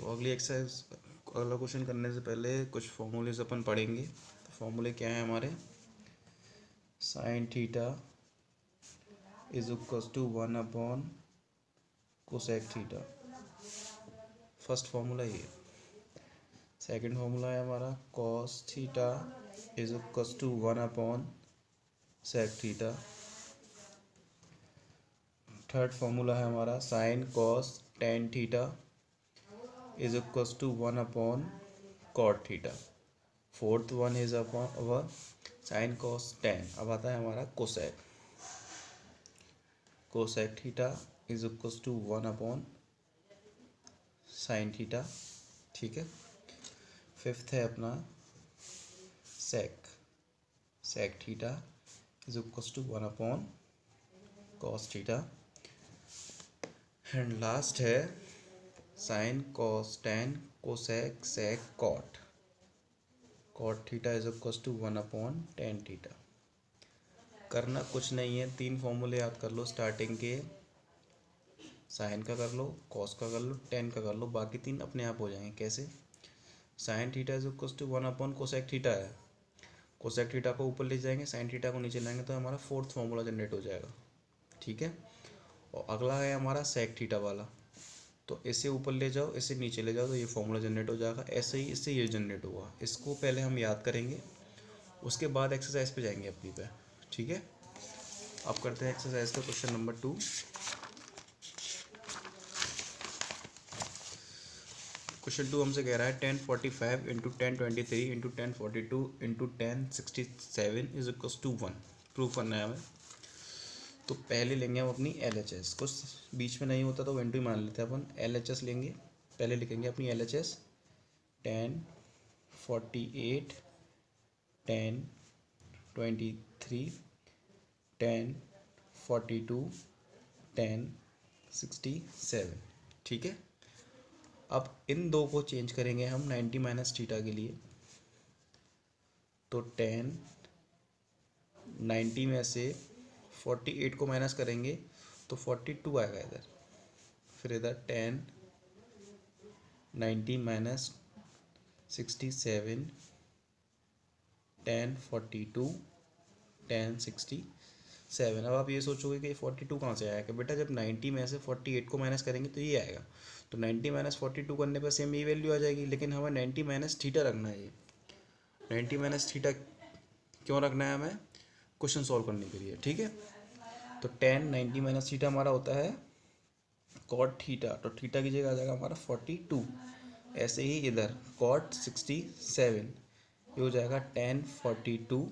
तो अगली एक्सरसाइज, अगला क्वेश्चन करने से पहले कुछ फॉर्मूलेज अपन पढ़ेंगे। तो फॉर्मूले क्या है हमारे, sine theta is equal to 1 upon cosec theta, first formula ये। सेकंड फॉर्मूला है हमारा cos theta is equal to 1 upon sec theta. Third formula है हमारा sine cos tan theta is equal to 1 upon cot theta. Fourth one is upon our sine cos tan. अब आता है हमारा cosec, cosec theta is equal to 1 upon sine theta. ठीक है। Fifth है अपना sec, sec theta is equal to 1 upon cos theta. And last है sine cos tan cosec sec cot, cot theta is equal to 1 upon tan theta. करना कुछ नहीं है, तीन फॉर्मूले याद कर लो स्टार्टिंग के, साइन का कर लो, कॉस का कर लो, टेन का कर लो, बाकी तीन अपने आप हो जाएंगे। कैसे, sine theta is equal to 1 upon cosec theta है, कोसेक थीटा को ऊपर ले जाएंगे, साइन थीटा को नीचे लाएंगे, तो हमारा फोर्थ फॉर्मूला जनरेट हो जाएगा। ठीक है। और अगला है हमारा सेक थीटा वाला, तो इसे ऊपर ले जाओ, इसे नीचे ले जाओ, तो ये फॉर्मूला जनरेट हो जाएगा। ऐसे ही इससे ये जनरेट हुआ, इसको पहले हम याद करेंगे, उसके बाद एक्सरसाइज पे जाएंगे अपनी पे। ठीक है। अब करते हैं एक्सरसाइज का क्वेश्चन नंबर 2। क्वेश्चन 2 हमसे कह रहा है 1045 into 1023 into 1042 into 1067 is equal to 1। Proof करना है हमें। तो पहले लेंगे हम अपनी LHS, कुछ बीच में नहीं होता तो वेंटू ही मान लेते हैं अपन। LHS लेंगे, पहले लिखेंगे अपनी LHS 1048 1023 1042 1067। ठीक है। अब इन दो को चेंज करेंगे हम 90 माइनस थीटा के लिए, तो 90 में से 48 को माइनस करेंगे तो 42 आएगा इधर। फिर इधर 90 माइनस 67 1042 1067। अब आप ये सोचोगे कि 42 कहाँ से आएगा, बेटा जब 90 में से 48 को माइनस करेंगे तो ये आएगा। तो 90 माइनस 42 करने पर सेम ये वैल्यू आ जाएगी, लेकिन हमें 90 माइनस थीटा रखना है। ये 90 माइनस थीटा क्यों रखना है हमें, क्वेश्चन सॉल्व करने के लिए। ठीक है। तो 90 माइनस थीटा हमारा होता है कॉट थीटा, तो थीटा की जगह आ जाएगा हमारा 42। ऐसे ही इधर कॉट 67, ये हो जाएगा 1042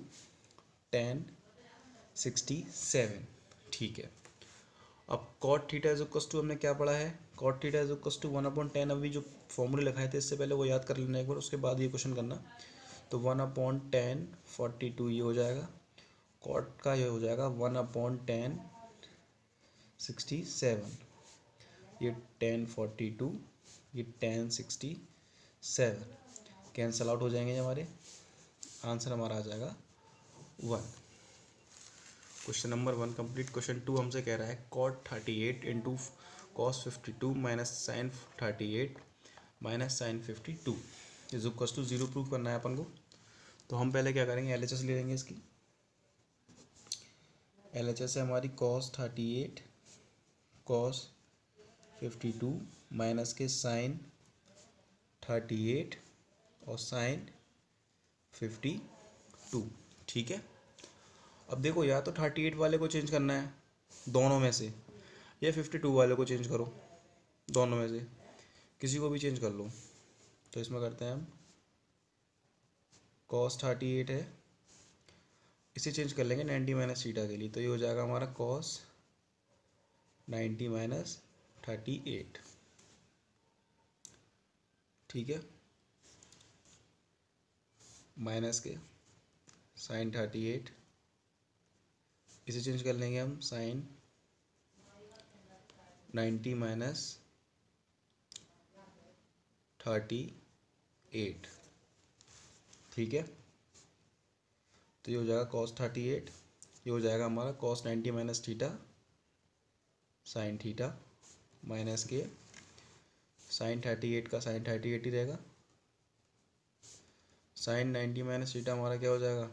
1067। ठीक है। अब cot theta is equal to हमने क्या पढ़ा है, cot theta is equal to 1/10। अभी जो फॉर्मूले लिखाए थे इससे पहले वो याद कर लेना एक बार, उसके बाद ये क्वेश्चन करना। तो 1/10 42 ये हो जाएगा, कॉट का ये हो जाएगा 1/10 67, ये 1042 ये 1067 कैंसल आउट हो जाएंगे हमारे, आंसर हमारा आ जाएगा 1। Question number 1 complete. क्वेश्चन 2 हमसे कह रहा है cot 38 into cos 52 minus sine 38 minus sine 52 is equal to 0 prove करना है अपन को। तो हम पहले क्या करेंगे, LHS ले लेंगे इसकी। LHS है हमारी कॉस 38 कॉस 52 माइनस के साइन 38 और साइन 52। ठीक है। अब देखो, या तो 38 वाले को चेंज करना है दोनों में से, या 52 वाले को चेंज करो दोनों में से, किसी को भी चेंज कर लो। तो इसमें करते हैं हम कॉस 38 है, इसे चेंज कर लेंगे 90 माइनस थीटा के लिए, तो ये हो जाएगा हमारा कॉस 90 माइनस 38। ठीक है। माइनस के साइन 38, इसे चेंज कर लेंगे हम साइन 90 माइनस 38। ठीक है। तो ये हो जाएगा कॉस 38, ये हो जाएगा हमारा cos 90 minus theta sine theta minus के साइन 38 का साइन 38 ही रहेगा। साइन 90 माइनस थीटा हमारा क्या हो जाएगा,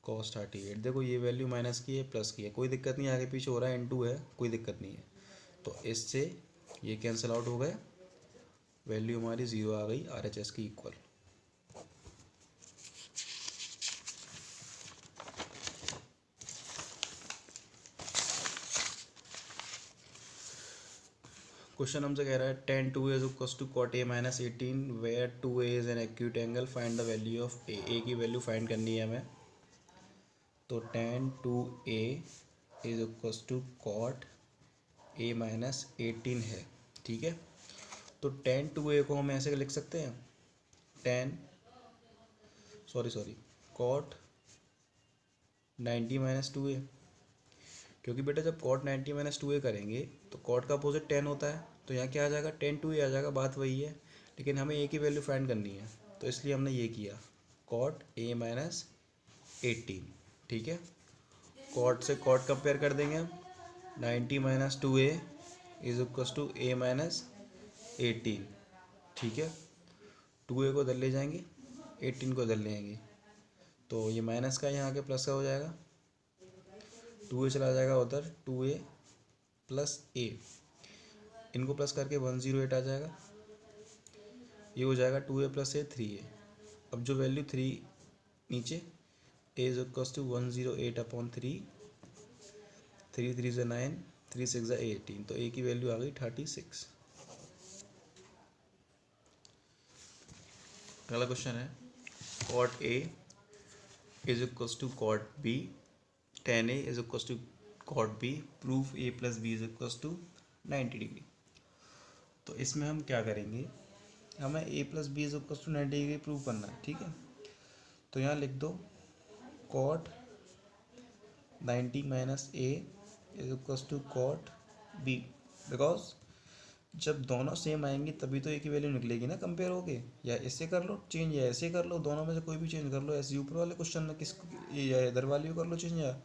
कॉस 38। देखो ये वैल्यू माइनस की है प्लस की है, कोई दिक्कत नहीं, आगे पीछे हो रहा है, इनटू है, कोई दिक्कत नहीं है। तो इससे ये कैंसिल आउट हो गए, वैल्यू हमारी 0 आ गई RHS की इक्वल। क्वेश्चन हमसे कह रहा है tan 2a is equals to cot a minus 18 where 2a is an acute angle, find the value of a की वैल्यू फाइंड करनी है हमें। तो tan 2a is equals to cot a minus 18 है, ठीक है। तो tan 2a को हम ऐसे लिख सकते हैं, tan cot 90 माइनस 2a, क्योंकि बेटा जब cot 90 माइनस 2a करेंगे तो cot का अपोजिट tan होता है, तो यहाँ क्या आ जाएगा, tan 2a आ जाएगा, बात वही है, लेकिन हमें a की वैल्यू फाइंड करनी है, तो इसलिए हमने ये किया cot a माइनस 18, ठीक है। cot से cot कंपेयर कर देंगे हम, 90 minus 2a is equals to a minus 18, ठीक है। 2a को इधर ले जाएंगे, 18 को इधर ले आएंगे, तो ये माइनस का यहाँ के प्लस का हो जाएगा, 2a चला जाएगा उधर, 2a प्लस a, इनको प्लस करके 108 आ जाएगा, ये हो जाएगा 2a प्लस a 3a। अब जो वैल्यू 3 नीचे, a is equals to 108 upon 3, 3 3 से 9, 3 6 से 18, तो a की वैल्यू आ गई 36। अगला क्वेश्चन है cot a is equals to cot b, tan a is equals to cot b, proof a plus b is equals to 90 degree. तो इसमें हम क्या करेंगे, हमें a plus B is equals to 90 degree prove करना है, ठीक है। तो यहाँ लिख दो cot 90 minus a is equals to cot b, because जब दोनों सेम आएंगे तभी तो a की वैल्यू निकलेगी ना कंपेयर होके, या इससे कर लो चेंज या ऐसे कर लो, दोनों में से कोई भी चेंज कर लो, ऐसे ऊपर वाले क्वेश्चन में किस या इधर वाली को कर लो चेंज या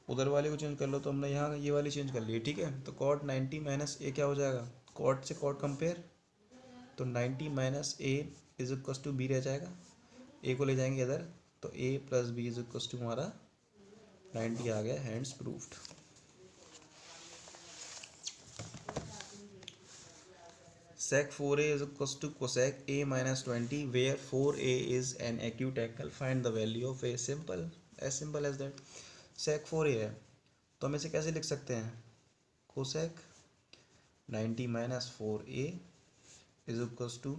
उधर वाले को चेंज कर लो, तो हमने यहाँ ये वाली चेंज कर ली, ठीक है। तो cot 90 माइनस a क्या हो जाएगा, cot से cot कंपेयर, तो 90 minus a is equals to b रह जाएगा, a को ले जाएंगे इधर, तो a plus B is equals to हमारा 90 आ गया, hence proved. sec 4a is equals to cosec a minus 20 where 4a is an acute angle, find the value of a, simple as that। sec 4a है तो हम इसे कैसे लिख सकते हैं, cosec 90 minus 4a is equals to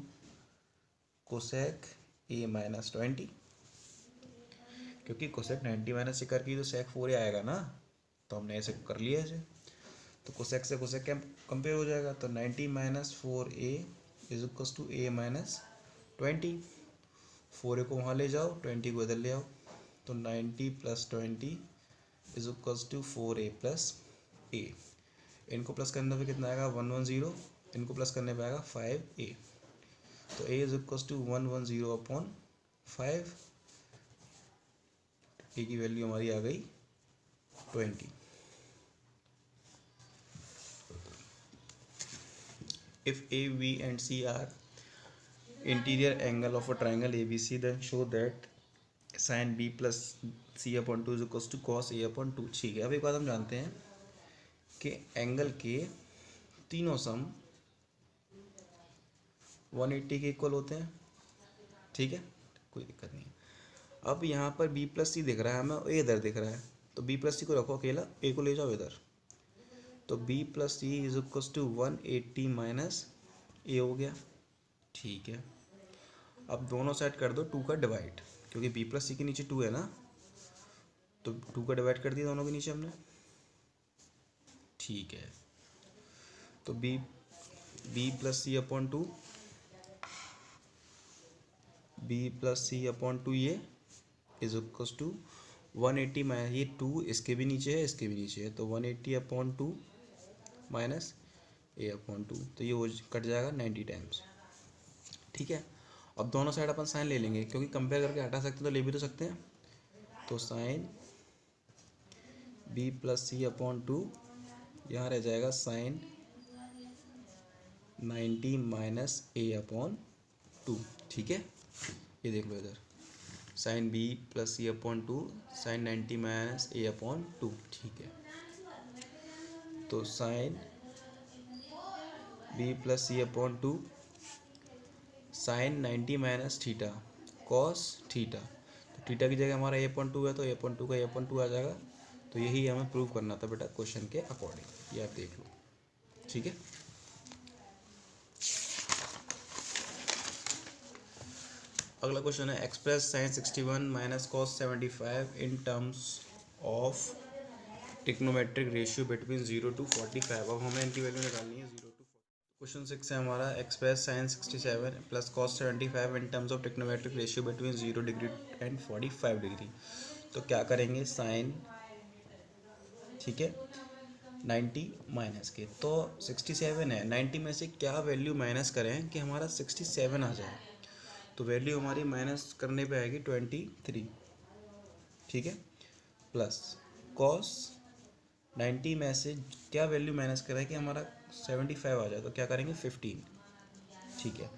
cosec a minus 20, क्योंकि cosec 90 minus से करके तो sec 4a आएगा ना, तो हमने ऐसे कर लिया ऐसे, तो कोसेक से कोसेक क्या कंपेयर हो जाएगा, तो 90 minus 4a is equals to a minus 20, 4a को वहाँ ले जाओ, 20 को इधर ले आओ, तो 90 plus 20 is equals to 4a plus a, इनको प्लस करने पे कितना आएगा 110, इनको प्लस करने पे आएगा 5a, तो a is equals to 110 upon 5, a की वैल्यू हमारी आ गई 20। If A, B and C are interior angle of a triangle ABC, then show that sin B plus C upon 2 is equals to cos A upon 2, ठीक है। अब एक बात हम जानते हैं कि एंगल के तीनों सम 180 के इक्वल होते हैं, ठीक है, कोई दिक्कत नहीं है। अब यहाँ पर B प्लस सी दिख रहा है हमें, A इधर दिख रहा है, तो B प्लस सी को रखो अकेला, A को ले जाओ इधर, तो b plus C is equals to 180 minus A हो गया, ठीक है। अब दोनों साइड कर दो 2 का डिवाइड, क्योंकि b प्लस सी के नीचे 2 है ना, तो 2 का डिवाइड कर दिया दोनों के नीचे हमने, ठीक है। तो b प्लस सी अपॉन 2, b प्लस सी अपॉन 2 ये इज इक्वल्स टू 180 माइनस ये 2 इसके भी नीचे है इसके भी नीचे है, तो 180 अपॉन 2 माइनस a अपॉन 2, तो ये वो कट जाएगा 90 टाइम्स, ठीक है। अब दोनों साइड अपन साइन ले लेंगे, क्योंकि कंपेयर करके हटा सकते तो ले भी तो सकते हैं, तो साइन b प्लस सी अपॉन 2, यहाँ रह जाएगा साइन 90 माइनस ए अपॉन 2, ठीक है। ये देख लो इधर, sine B plus A upon 2 sine 90 minus A upon 2, ठीक है। तो sine B plus E upon 2 sine 90 minus theta cos theta. तो थीटा की जगह हमारा ए अपॉन 2 है, तो ए अपॉन 2 का ए अपॉन 2 आ जाएगा। तो यही हमें प्रूव करना था बेटा क्वेश्चन के अकॉर्डिंग, ये आप देख लो, ठीक है। अगला क्वेश्चन है express sine 61 minus cos 75 in terms of trigonometric ratio between 0 to 45। अब हमें इनकी वैल्यू निकालनी है 0 to 40। क्वेश्चन 6 है हमारा express sine 67 plus cos 75 in terms of trigonometric ratio between 0 degree and 45 degree. तो क्या करेंगे, साइन, ठीक है, 90 माइनस के, तो 67 है, 90 में से क्या वैल्यू माइनस करें कि हमारा 67 आ जाए। तो वैल्यू हमारी माइनस करने पे आएगी 23, ठीक है, प्लस कॉस 90 में से क्या वैल्यू माइनस करें कि हमारा 75 आ जाए। तो क्या करेंगे 15, ठीक है।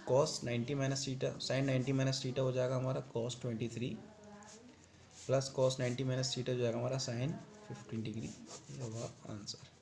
Cos 90 minus theta sine 90 minus theta हो जाएगा हमारा cos 23 plus cos 90 minus theta हो जाएगा हमारा साइन 15 डिग्री। ये होगा आंसर।